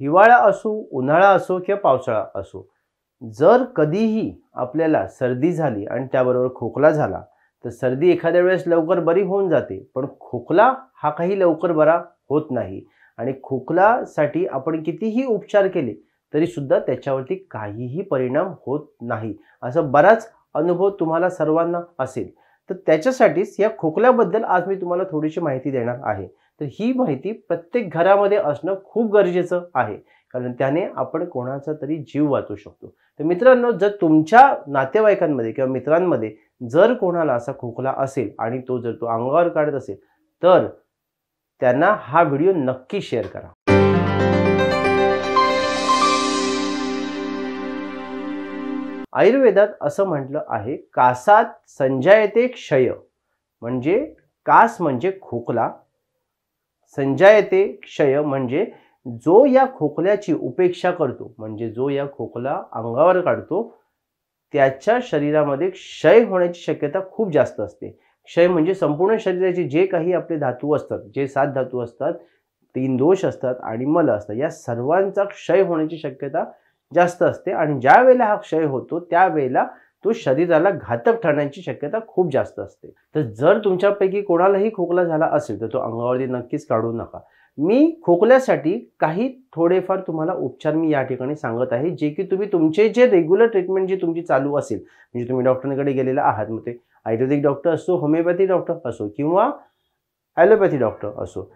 हिवाळा असो, उन्हाळा असो किंवा पावसाळा असो, जर कधीही आपल्याला सर्दी झाली आणि त्याबरोबर खोकला झाला, तर सर्दी एखाद्या वेळेस लवकर बरी होऊन जाते, पण खोकला हा काही लवकर बरा होत नाही. आणि खोकलासाठी आपण कितीही उपचार केले तरी सुद्धा त्याच्यावरती काहीही परिणाम होत नाही. असा बराच अनुभव तुम्हाला सर्वांना असेल. तर त्याच्यासाठीच या खोकल्याबद्दल आज मी तुम्हाला थोडीशी माहिती देणार आहे. तर ही माहिती प्रत्येक घरामध्ये असणं खूप गरजेचं आहे, कारण त्याने आपण कोणाचा तरी जीव वाचवू शकतो. तर मित्रांनो, जर तुमच्या नातेवाईकांमध्ये किंवा मित्रांमध्ये जर कोणाला असा खोकला असेल आणि जर तो अंगावर काढत असेल, तर त्यांना हा व्हिडिओ नक्की शेअर करा. आयुर्वेदात असं म्हटलं आहे, कासात संजायते क्षय. म्हणजे कास म्हणजे खोकला, संजायते क्षय म्हणजे जो या खोकल्याची उपेक्षा करतो, म्हणजे जो या खोकला अंगावर काढतो, त्याच्या शरीरामध्ये क्षय होण्याची शक्यता खूप जास्त असते. क्षय म्हणजे संपूर्ण शरीराचे जे काही आपले धातू असतात, जे 7 धातू असतात, 3 दोष असतात आणि मल असतात, या सर्वांचा क्षय होण्याची शक्यता जास्त असते. आणि ज्या वेळेला हा क्षय होतो त्यावेळेला तो शरीराला घातक ठरण्याची शक्यता खूप जास्त असते. तर जर तुमच्यापैकी कोणालाही खोकला झाला असेल तर तो अंगावरती नक्कीच काढू नका. मी खोकल्यासाठी काही थोडेफार तुम्हाला उपचार मी या ठिकाणी सांगत आहे, जे की तुम्ही तुमचे जे रेग्युलर ट्रीटमेंट जी तुमची चालू असेल, म्हणजे तुम्ही डॉक्टरांकडे गेलेला आहात, मग ते आयुर्वेदिक डॉक्टर असो, होमिओपॅथी डॉक्टर असो किंवा ॲलोपॅथी डॉक्टर असो,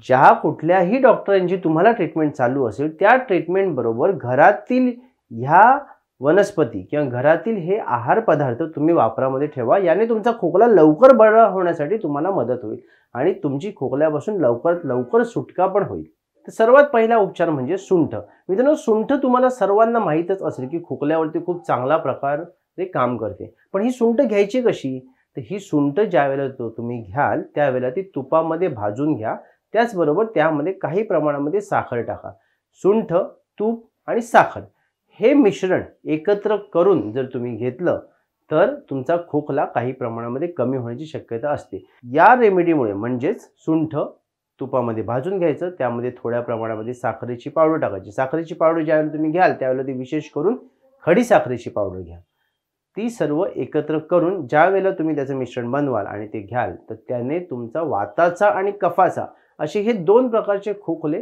ज्या कुठल्याही डॉक्टरांची तुम्हाला ट्रीटमेंट चालू असेल त्या ट्रीटमेंट बरोबर घरातील ह्या वनस्पती किंवा घरातील हे आहार पदार्थ तुम्ही वापरामध्ये ठेवा. याने तुमचा खोकला लवकर बरा होण्यासाठी तुम्हाला मदत होईल आणि तुमची खोकल्यापासून लवकरात लवकर सुटका पण होईल. तर सर्वात पहिला उपचार म्हणजे सुंठ. मित्रांनो, सुंठ तुम्हाला सर्वांना माहीतच असेल की खोकल्यावरती खूप चांगला प्रकारे काम करते. पण ही सुंठ घ्यायची कशी? तर ही सुंठ ज्यावेळेला तुम्ही घ्याल त्यावेळेला ती तुपामध्ये भाजून घ्या. त्याचबरोबर त्यामध्ये काही प्रमाणामध्ये साखर टाका. सुंठ, तूप आणि साखर हे मिश्रण एकत्र करून जर तुम्ही घेतलं तर तुमचा खोकला काही प्रमाणामध्ये कमी होण्याची शक्यता असते. या रेमेडीमुळे म्हणजेच सुंठ तुपामध्ये भाजून घ्यायचं, त्यामध्ये थोड्या प्रमाणामध्ये साखरेची पावडर टाकायची. साखरेची पावडर ज्यावेळेला तुम्ही घ्याल त्यावेळेला ती विशेष करून खडी साखरेची पावडर घ्या. ती सर्व एकत्र करून ज्या वेळेला तुम्ही त्याचं मिश्रण बनवाल आणि ते घ्याल तर त्याने तुमचा वाताचा आणि कफाचा असे हे 2 प्रकारचे खोकले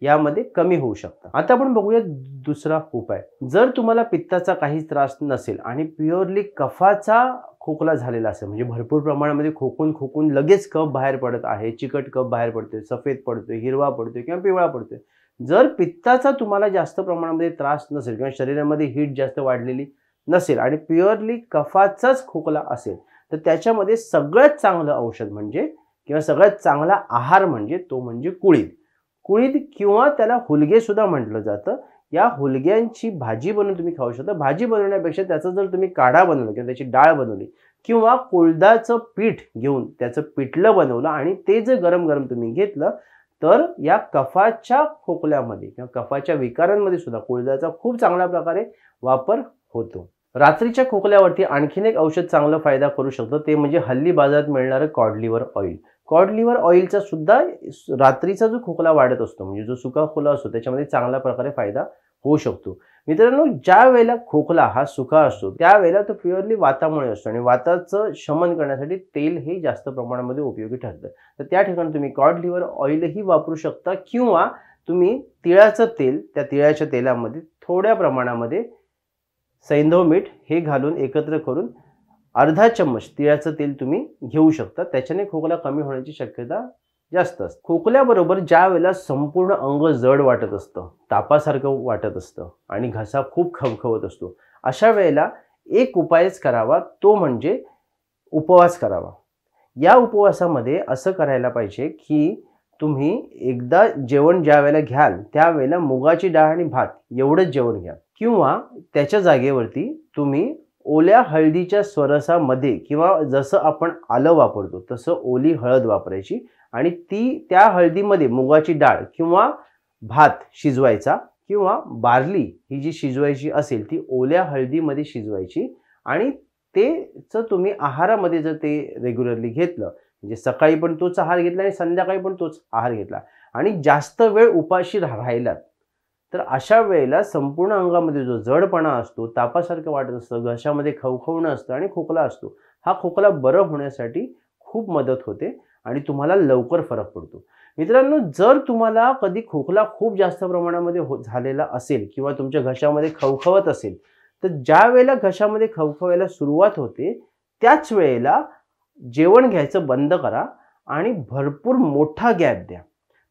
यामध्ये कमी होऊ शकतात. आता आपण बघूया दुसरा उपाय. जर तुम्हाला पित्ताचा काहीच त्रास नसेल आणि प्युअरली कफाचा खोकला झालेला असेल, म्हणजे भरपूर प्रमाणामध्ये खोकून लगेच कफ बाहेर पडत आहे, चिकट कफ बाहेर पडतोय, सफेद पडतोय, हिरवा पडतोय किंवा पिवळा पडतोय, जर पित्ताचा तुम्हाला जास्त प्रमाणामध्ये त्रास नसेल किंवा शरीरामध्ये हीट जास्त वाढलेली नसेल आणि प्युअरली कफाचाच खोकला असेल, तर त्याच्यामध्ये सगळ्यात चांगलं औषध म्हणजे किंवा सगळ्यात चांगला आहार म्हणजे तो म्हणजे कुळीद. कुळीद किंवा त्याला हुलगे सुद्धा म्हटलं जातं. या हुलग्यांची भाजी बनवून तुम्ही खाऊ शकता. भाजी बनवण्यापेक्षा त्याचा जर तुम्ही काढा बनवला किंवा त्याची डाळ बनवली किंवा कुळदाचं पीठ घेऊन त्याचं पिठलं बनवलं आणि ते जर गरम गरम तुम्ही घेतलं तर या कफाच्या खोकल्यामध्ये किंवा कफाच्या विकारांमध्ये सुद्धा कुळदाचा खूप चांगल्या प्रकारे वापर होतो. रात्रीच्या खोकल्यावरती आणखीन एक औषध चांगला फायदा करू शकतं, ते म्हणजे हल्ली बाजारात मिळणारं cod liver oil. Cod liver ऑइलचा सुद्धा रात्रीचा जो खोकला वाढत असतो, म्हणजे जो सुका खोकला असतो, त्याच्यामध्ये चांगल्या प्रकारे फायदा होऊ शकतो. मित्रांनो, ज्या वेळेला खोकला हा सुका असतो त्यावेळेला तो प्युअरली वातामुळे असतो आणि वाताचं शमन करण्यासाठी तेल हे जास्त प्रमाणामध्ये उपयोगी ठरतं. तर त्या ठिकाणी तुम्ही कॉड लिव्हर ऑइलही वापरू शकता किंवा तुम्ही तिळाचं तेल, त्या तिळाच्या तेलामध्ये थोड्या प्रमाणामध्ये सैंधव मीठ हे घालून एकत्र करून अर्धा चम्मच तिळाचं तेल तुम्ही घेऊ शकता. त्याच्याने खोकला कमी होण्याची शक्यता जास्त असते. खोकल्याबरोबर ज्या वेळेला संपूर्ण अंग जड वाटत असतं, तापासारखं वाटत असतं आणि घसा खूप खवखवत असतो, अशा वेळेला एक उपायच करावा, तो म्हणजे उपवास करावा. या उपवासामध्ये असं करायला पाहिजे की तुम्ही एकदा जेवण ज्या वेळेला घ्याल त्यावेळेला मुगाची डाळ आणि भात एवढंच जेवण घ्या किंवा त्याच्या जागेवरती तुम्ही ओल्या हळदीच्या स्वरसामध्ये किंवा जसं आपण आलं वापरतो तसं ओली हळद वापरायची आणि त्या हळदीमध्ये मुगाची डाळ किंवा भात शिजवायचा किंवा बार्ली ही जी शिजवायची असेल ती ओल्या हळदीमध्ये शिजवायची आणि तेच तुम्ही आहारामध्ये जर ते रेग्युलरली घेतलं, म्हणजे सकाळी पण तोच आहार घेतला आणि संध्याकाळी पण तोच आहार घेतला आणि जास्त वेळ उपाशी राहिलात तर अशा वेळेला संपूर्ण अंगामध्ये जो जडपणा असतो, तापासारखं वाटत असतं, घशामध्ये खवखवणं असतं आणि खोकला असतो, हा खोकला बरं होण्यासाठी खूप मदत होते आणि तुम्हाला लवकर फरक पडतो. मित्रांनो, जर तुम्हाला कधी खोकला खूप जास्त प्रमाणामध्ये झालेला असेल किंवा तुमच्या घशामध्ये खवखवत असेल, तर ज्या वेळेला घशामध्ये खवखवायला सुरुवात होते त्याच वेळेला जेवण घ्यायचं बंद करा आणि भरपूर मोठा गॅप द्या.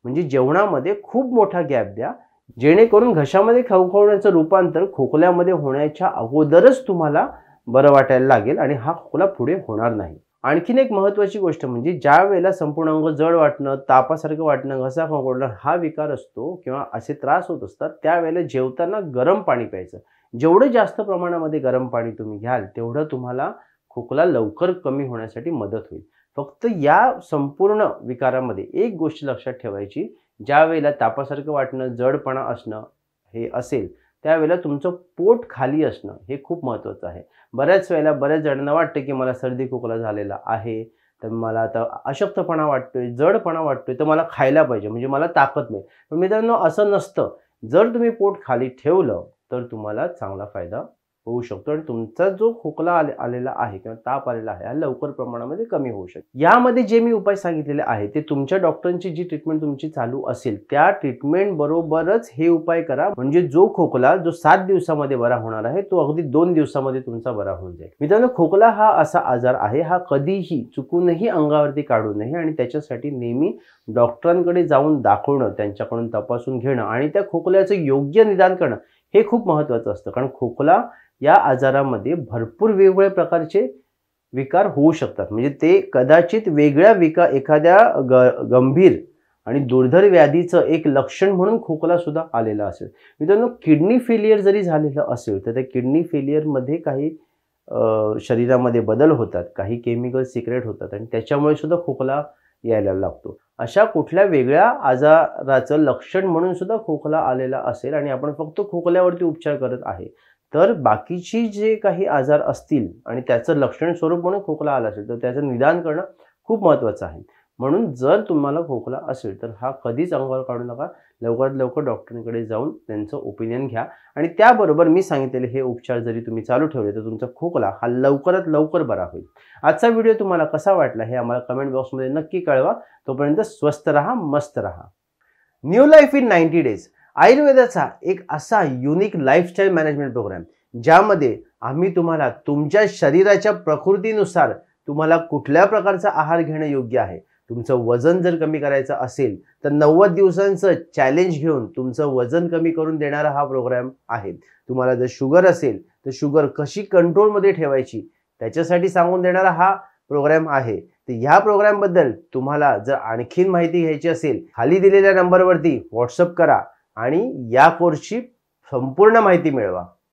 म्हणजे जेवणामध्ये खूप मोठा गॅप द्या, जेणेकरून घशामध्ये खवखवण्याचं रूपांतर खोकल्यामध्ये होण्याच्या अगोदरच तुम्हाला बरं वाटायला लागेल आणि हा खोकला पुढे होणार नाही. आणखीन एक महत्त्वाची गोष्ट म्हणजे ज्या वेळेला संपूर्ण अंग जड वाटणं, तापासारखं वाटणं, घसा खवखवणं हा विकार असतो किंवा असे त्रास होत असतात, त्यावेळेला जेवताना गरम पाणी प्यायचं. जेवढं जास्त प्रमाणामध्ये गरम पाणी तुम्ही घ्याल तेवढं तुम्हाला खोकला लवकर कमी होण्यासाठी मदत होईल. फक्त या संपूर्ण विकारामध्ये एक गोष्ट लक्षात ठेवायची, ज्या वेळेला तापासारखं वाटणं, जडपणा असणं हे असेल त्यावेळेला तुमचं पोट खाली असणं हे खूप महत्त्वाचं आहे. बऱ्याच वेळेला बऱ्याच जणांना वाटतं की मला सर्दी खोकला झालेला आहे, तर मला आता अशक्तपणा वाटतोय, जडपणा वाटतोय, तर मला खायला पाहिजे म्हणजे मला ताकद मिळेल. पण मित्रांनो, असं नसतं. जर तुम्ही पोट खाली ठेवलं तर तुम्हाला चांगला फायदा होऊ शकतो आणि तुमचा जो खोकला आलेला आहे किंवा ताप आलेला आहे हा लवकर प्रमाणामध्ये कमी होऊ शकतो. यामध्ये जे मी उपाय सांगितलेले आहे ते तुमच्या डॉक्टरांची जी ट्रीटमेंट तुमची चालू असेल त्या ट्रीटमेंट बरोबरच हे उपाय करा, म्हणजे जो खोकला जो 7 दिवसामध्ये बरा होणार आहे तो अगदी 2 दिवसामध्ये तुमचा बरा होऊन जाईल. मित्रांनो, खोकला हा असा आजार आहे, हा कधीही चुकूनही अंगावरती काढू नये आणि त्याच्यासाठी नेहमी डॉक्टरांकडे जाऊन दाखवणं, त्यांच्याकडून तपासून घेणं आणि त्या खोकल्याचं योग्य निदान करणं हे खूप महत्त्वाचं असतं. कारण खोकला या आजारामध्ये भरपूर वेगवेगळ्या प्रकारचे विकार होऊ शकतात. म्हणजे ते कदाचित वेगळ्या एखाद्या गंभीर आणि दुर्धर व्याधीचं एक लक्षण म्हणून खोकला सुद्धा आलेला असेल. मित्रांनो, किडनी फेलियर जरी झालेलं असेल तर त्या किडनी फेलियरमध्ये काही शरीरामध्ये बदल होतात, काही केमिकल सिक्रेट होतात आणि त्याच्यामुळे सुद्धा खोकला यायला लागतो. अशा कुठल्या वेगळ्या आजाराचं लक्षण म्हणून सुद्धा खोकला आलेला असेल आणि आपण फक्त खोकल्यावरती उपचार करत आहे, तर बाकीची जे काही आजार असतील आणि त्याचं लक्षण स्वरूप म्हणून खोकला आला असेल तर त्याचं निदान करणं खूप महत्त्वाचं आहे. म्हणून जर तुम्हाला खोकला असेल तर हा कधीच अंगावर काढू नका. लवकरात लवकर डॉक्टरांकडे जाऊन त्यांचं ओपिनियन घ्या आणि त्याबरोबर मी सांगितलेले हे उपचार जरी तुम्ही चालू ठेवले तर तुमचा खोकला हा लवकरात लवकर बरा होईल. आजचा व्हिडिओ तुम्हाला कसा वाटला हे आम्हाला कमेंट बॉक्समध्ये नक्की कळवा. तोपर्यंत स्वस्थ राहा, मस्त राहा. न्यू लाईफ इन 90 डेज आयुर्वेदाचा एक असा युनिक लाईफस्टाईल मॅनेजमेंट प्रोग्राम, ज्यामध्ये आम्ही तुम्हाला तुमच्या शरीराच्या प्रकृतीनुसार तुम्हाला कुठल्या प्रकारचा आहार घेणं योग्य आहे, तुमचं वजन जर कमी करायचं असेल तर 90 दिवसांचं चॅलेंज घेऊन तुमचं वजन कमी करून देणारा हा प्रोग्राम आहे. तुम्हाला जर शुगर असेल तर शुगर कशी कंट्रोलमध्ये ठेवायची त्याच्यासाठी सांगून देणारा हा प्रोग्राम आहे. तर ह्या प्रोग्रामबद्दल तुम्हाला जर आणखीन माहिती घ्यायची असेल, खाली दिलेल्या नंबरवरती व्हॉट्सअप करा आणि या कोर्सची संपूर्ण माहिती मिळवा.